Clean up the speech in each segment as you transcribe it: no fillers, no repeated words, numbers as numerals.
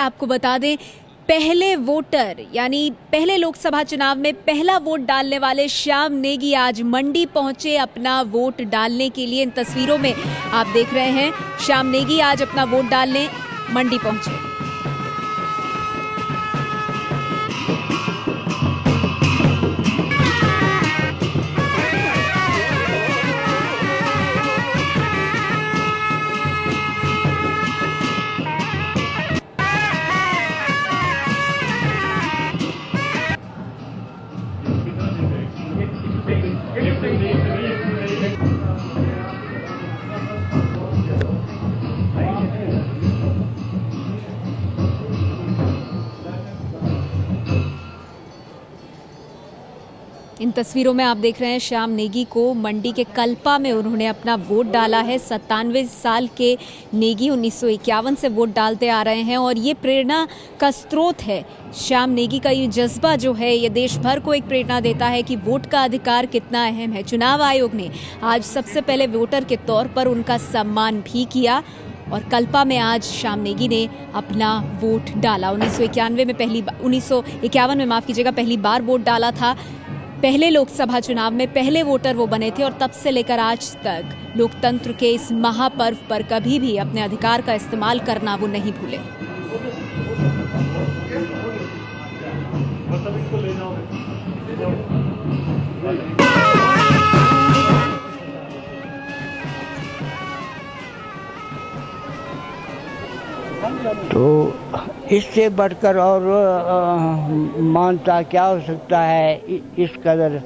आपको बता दें, पहले वोटर यानी पहले लोकसभा चुनाव में पहला वोट डालने वाले श्याम नेगी आज मंडी पहुंचे अपना वोट डालने के लिए। इन तस्वीरों में आप देख रहे हैं श्याम नेगी आज अपना वोट डालने मंडी पहुंचे। इन तस्वीरों में आप देख रहे हैं श्याम नेगी को मंडी के कल्पा में उन्होंने अपना वोट डाला है। 97 साल के नेगी 1951 से वोट डालते आ रहे हैं और ये प्रेरणा का स्रोत है। श्याम नेगी का ये जज्बा जो है ये देश भर को एक प्रेरणा देता है कि वोट का अधिकार कितना अहम है। चुनाव आयोग ने आज सबसे पहले वोटर के तौर पर उनका सम्मान भी किया और कल्पा में आज श्याम नेगी ने अपना वोट डाला। 1951 में पहली बार वोट डाला था। पहले लोकसभा चुनाव में पहले वोटर वो बने थे और तब से लेकर आज तक लोकतंत्र के इस महापर्व पर कभी भी अपने अधिकार का इस्तेमाल करना वो नहीं भूले। तो इससे बढ़कर और मानता क्या हो सकता है। इस कदर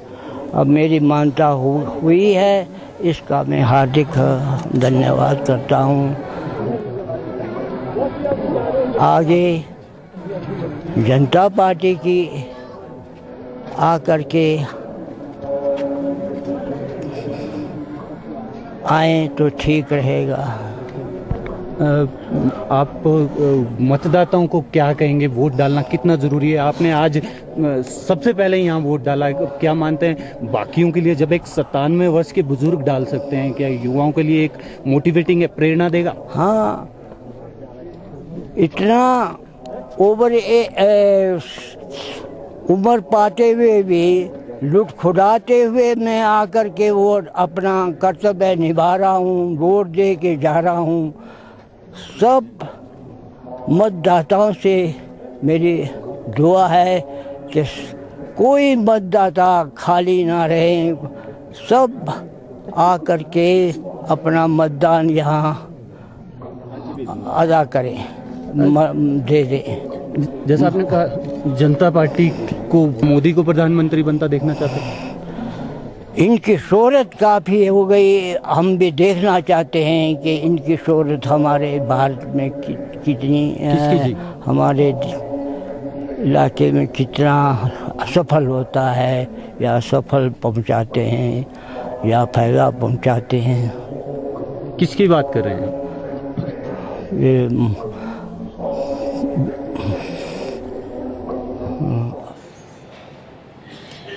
अब मेरी मानता हुई है, इसका मैं हार्दिक धन्यवाद करता हूँ। आगे जनता पार्टी की आकर के आए तो ठीक रहेगा। आप मतदाताओं को क्या कहेंगे, वोट डालना कितना ज़रूरी है? आपने आज सबसे पहले यहाँ वोट डाला, क्या मानते हैं बाकियों के लिए जब एक 97 वर्ष के बुजुर्ग डाल सकते हैं, क्या युवाओं के लिए एक मोटिवेटिंग है, प्रेरणा देगा? हाँ, इतना उम्र पाते हुए भी लुट खुदाते हुए मैं आकर के वो अपना कर्तव्य निभा रहा हूँ, वोट दे के जा रहा हूँ। सब मतदाताओं से मेरी दुआ है कि कोई मतदाता खाली ना रहे, सब आकर के अपना मतदान यहाँ अदा करें, दे दें। जैसा आपने कहा जनता पार्टी को मोदी को प्रधानमंत्री बनता देखना चाहते हैं। इनकी शोहरत काफ़ी हो गई, हम भी देखना चाहते हैं कि इनकी शोहरत हमारे भारत में कितनी हमारे इलाके में कितना असफल होता है या सफल पहुंचाते हैं या फायदा पहुंचाते हैं। किसकी बात कर रहे हैं? ये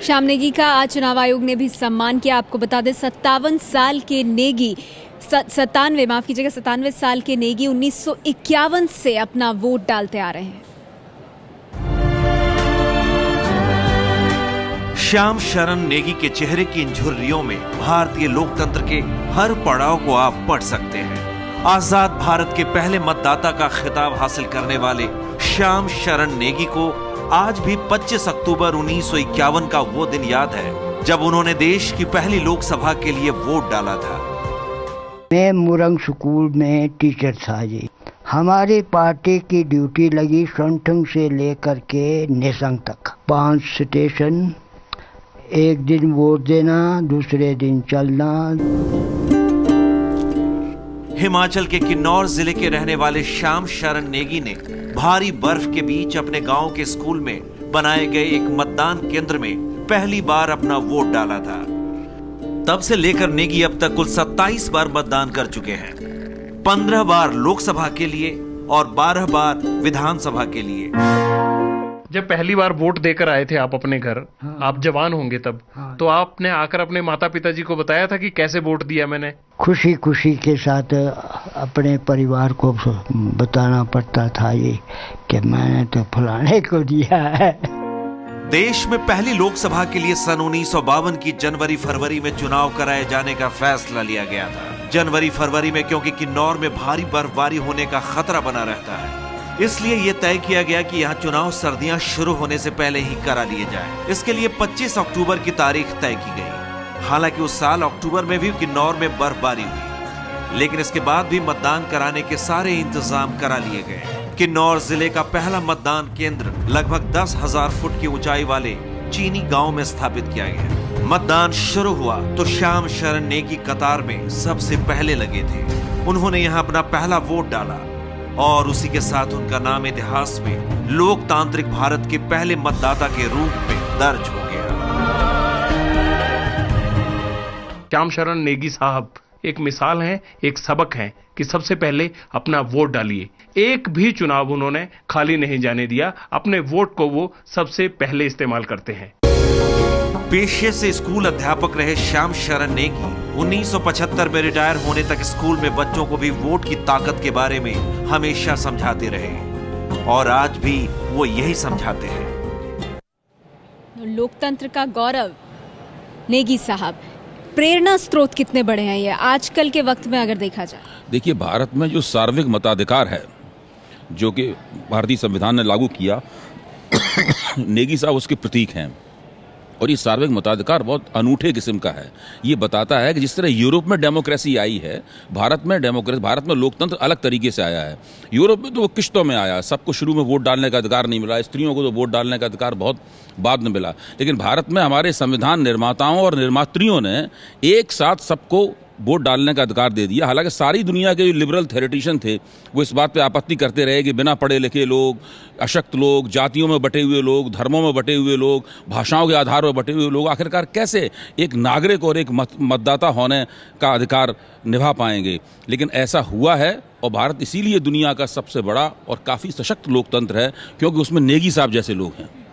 श्याम नेगी का आज चुनाव आयोग ने भी सम्मान किया। आपको बता दें 97 साल के नेगी 97 साल के नेगी 1951 से अपना वोट डालते आ रहे हैं। श्याम शरण नेगी के चेहरे की इन झुर्रियों में भारतीय लोकतंत्र के हर पड़ाव को आप पढ़ सकते हैं। आजाद भारत के पहले मतदाता का खिताब हासिल करने वाले श्याम शरण नेगी को आज भी 25 अक्टूबर 1951 का वो दिन याद है जब उन्होंने देश की पहली लोकसभा के लिए वोट डाला था। मैं मुरंग स्कूल में टीचर था जी। हमारी पार्टी की ड्यूटी लगी संठंग से लेकर के नेसंग तक, 5 स्टेशन, एक दिन वोट देना, दूसरे दिन चलना। हिमाचल के किन्नौर जिले के रहने वाले श्याम शरण नेगी ने भारी बर्फ के बीच अपने गांव के स्कूल में बनाए गए एक मतदान केंद्र में पहली बार अपना वोट डाला था। तब से लेकर नेगी अब तक कुल 27 बार मतदान कर चुके हैं, 15 बार लोकसभा के लिए और 12 बार विधानसभा के लिए। जब पहली बार वोट देकर आए थे आप अपने घर, हाँ। आप जवान होंगे तब, हाँ। तो आपने आकर अपने माता पिताजी को बताया था कि कैसे वोट दिया मैंने? खुशी खुशी के साथ अपने परिवार को बताना पड़ता था ये कि मैंने तो फलाने को दिया है। देश में पहली लोकसभा के लिए सन 1952 की जनवरी फरवरी में चुनाव कराए जाने का फैसला लिया गया था। जनवरी फरवरी में क्योंकि किन्नौर में भारी बर्फबारी होने का खतरा बना रहता है, इसलिए यह तय किया गया कि यहाँ चुनाव सर्दियां शुरू होने से पहले ही करा लिए जाए। इसके लिए 25 अक्टूबर की तारीख तय की गई। हालांकि उस साल अक्टूबर में भी किन्नौर में बर्फबारी हुई, लेकिन इसके बाद भी मतदान कराने के सारे इंतजाम करा लिए गए। किन्नौर जिले का पहला मतदान केंद्र लगभग 10,000 फुट की ऊंचाई वाले चीनी गांव में स्थापित किया गया। मतदान शुरू हुआ तो श्याम शरण नेगी कतार में सबसे पहले लगे थे। उन्होंने यहां अपना पहला वोट डाला और उसी के साथ उनका नाम इतिहास में लोकतांत्रिक भारत के पहले मतदाता के रूप में दर्ज हो गया। श्याम शरण नेगी साहब एक मिसाल हैं, एक सबक हैं कि सबसे पहले अपना वोट डालिए। एक भी चुनाव उन्होंने खाली नहीं जाने दिया, अपने वोट को वो सबसे पहले इस्तेमाल करते हैं। पेशे से स्कूल अध्यापक रहे श्याम शरण नेगी 1975 में रिटायर होने तक स्कूल में बच्चों को भी वोट की ताकत के बारे में हमेशा समझाते रहे और आज भी वो यही समझाते हैं। लोकतंत्र का गौरव नेगी साहब, प्रेरणा स्रोत कितने बड़े हैं ये आजकल के वक्त में अगर देखा जाए? देखिए, भारत में जो सार्वत्रिक मताधिकार है जो कि भारतीय संविधान ने लागू किया, नेगी साहब उसके प्रतीक हैं। और ये सार्वत्रिक मताधिकार बहुत अनूठे किस्म का है। ये बताता है कि जिस तरह यूरोप में डेमोक्रेसी आई है, भारत में लोकतंत्र अलग तरीके से आया है। यूरोप में तो वो किश्तों में आया, सबको शुरू में वोट डालने का अधिकार नहीं मिला, स्त्रियों को तो वोट डालने का अधिकार बहुत बाद में मिला। लेकिन भारत में हमारे संविधान निर्माताओं और निर्मात्रियों ने एक साथ सबको वोट डालने का अधिकार दे दिया। हालांकि सारी दुनिया के जो लिबरल थ्योरेटिशियन थे वो इस बात पे आपत्ति करते रहे कि बिना पढ़े लिखे लोग, अशक्त लोग, जातियों में बटे हुए लोग, धर्मों में बटे हुए लोग, भाषाओं के आधार पर बटे हुए लोग आखिरकार कैसे एक नागरिक और एक मतदाता होने का अधिकार निभा पाएंगे। लेकिन ऐसा हुआ है और भारत इसीलिए दुनिया का सबसे बड़ा और काफ़ी सशक्त लोकतंत्र है क्योंकि उसमें नेगी साहब जैसे लोग हैं।